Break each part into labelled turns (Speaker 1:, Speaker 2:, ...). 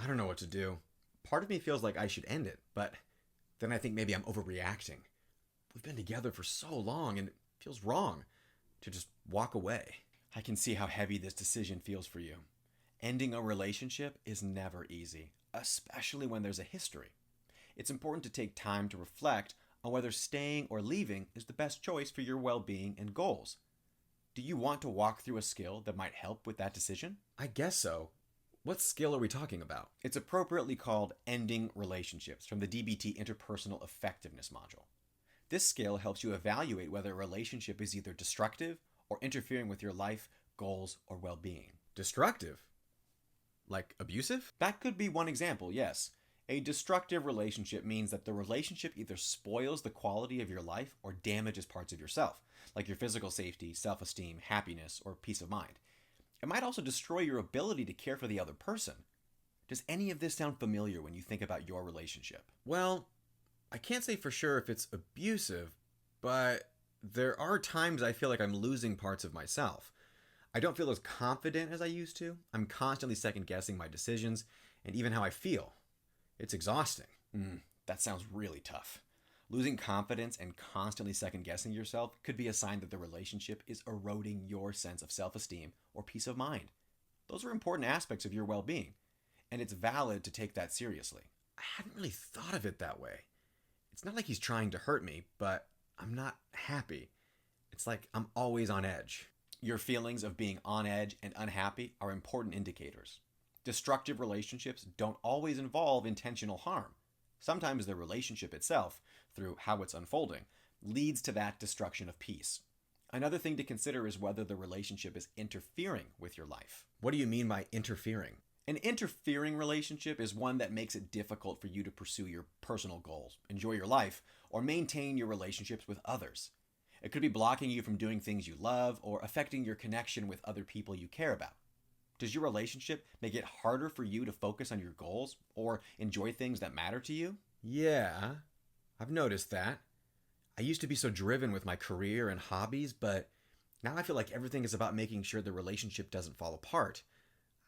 Speaker 1: I don't know what to do. Part of me feels like I should end it, but then I think maybe I'm overreacting. We've been together for so long and it feels wrong to just walk away. I can see how heavy this decision feels for you. Ending a relationship is never easy, especially when there's a history. It's important to take time to reflect on whether staying or leaving is the best choice for your well-being and goals. Do you want to walk through a skill that might help with that decision? I guess so. What skill are we talking about? It's appropriately called Ending Relationships from the DBT Interpersonal Effectiveness module. This skill helps you evaluate whether a relationship is either destructive or interfering with your life, goals, or well-being. Destructive? Like abusive? That could be one example, yes. A destructive relationship means that the relationship either spoils the quality of your life or damages parts of yourself, like your physical safety, self-esteem, happiness, or peace of mind. It might also destroy your ability to care for the other person. Does any of this sound familiar when you think about your relationship? Well, I can't say for sure if it's abusive, but there are times I feel like I'm losing parts of myself. I don't feel as confident as I used to. I'm constantly second-guessing my decisions and even how I feel. It's exhausting. That sounds really tough. Losing confidence and constantly second-guessing yourself could be a sign that the relationship is eroding your sense of self-esteem or peace of mind. Those are important aspects of your well-being, and it's valid to take that seriously. I hadn't really thought of it that way. It's not like he's trying to hurt me, but I'm not happy. It's like I'm always on edge. Your feelings of being on edge and unhappy are important indicators. Destructive relationships don't always involve intentional harm. Sometimes the relationship itself, through how it's unfolding, leads to that destruction of peace. Another thing to consider is whether the relationship is interfering with your life. What do you mean by interfering? An interfering relationship is one that makes it difficult for you to pursue your personal goals, enjoy your life, or maintain your relationships with others. It could be blocking you from doing things you love or affecting your connection with other people you care about. Does your relationship make it harder for you to focus on your goals or enjoy things that matter to you? Yeah, I've noticed that. I used to be so driven with my career and hobbies, but now I feel like everything is about making sure the relationship doesn't fall apart.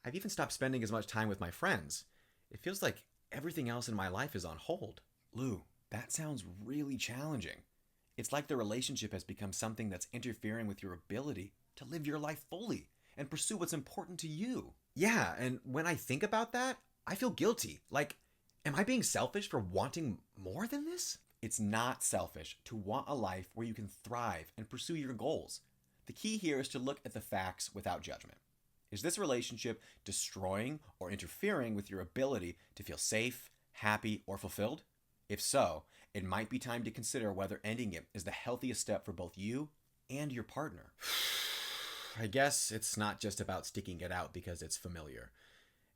Speaker 1: I've even stopped spending as much time with my friends. It feels like everything else in my life is on hold. Lou, that sounds really challenging. It's like the relationship has become something that's interfering with your ability to live your life fully and pursue what's important to you. Yeah, and when I think about that, I feel guilty. Like, am I being selfish for wanting more than this? It's not selfish to want a life where you can thrive and pursue your goals. The key here is to look at the facts without judgment. Is this relationship destroying or interfering with your ability to feel safe, happy, or fulfilled? If so, it might be time to consider whether ending it is the healthiest step for both you and your partner. I guess it's not just about sticking it out because it's familiar.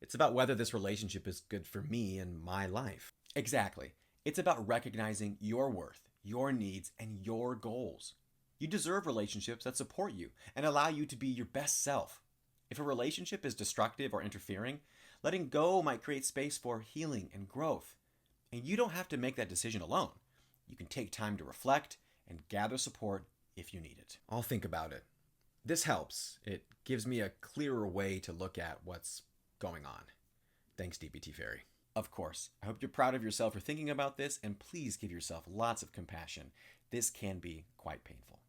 Speaker 1: It's about whether this relationship is good for me and my life. Exactly. It's about recognizing your worth, your needs, and your goals. You deserve relationships that support you and allow you to be your best self. If a relationship is destructive or interfering, letting go might create space for healing and growth. And you don't have to make that decision alone. You can take time to reflect and gather support if you need it. I'll think about it. This helps. It gives me a clearer way to look at what's going on. Thanks, DBT Fairy. Of course. I hope you're proud of yourself for thinking about this, and please give yourself lots of compassion. This can be quite painful.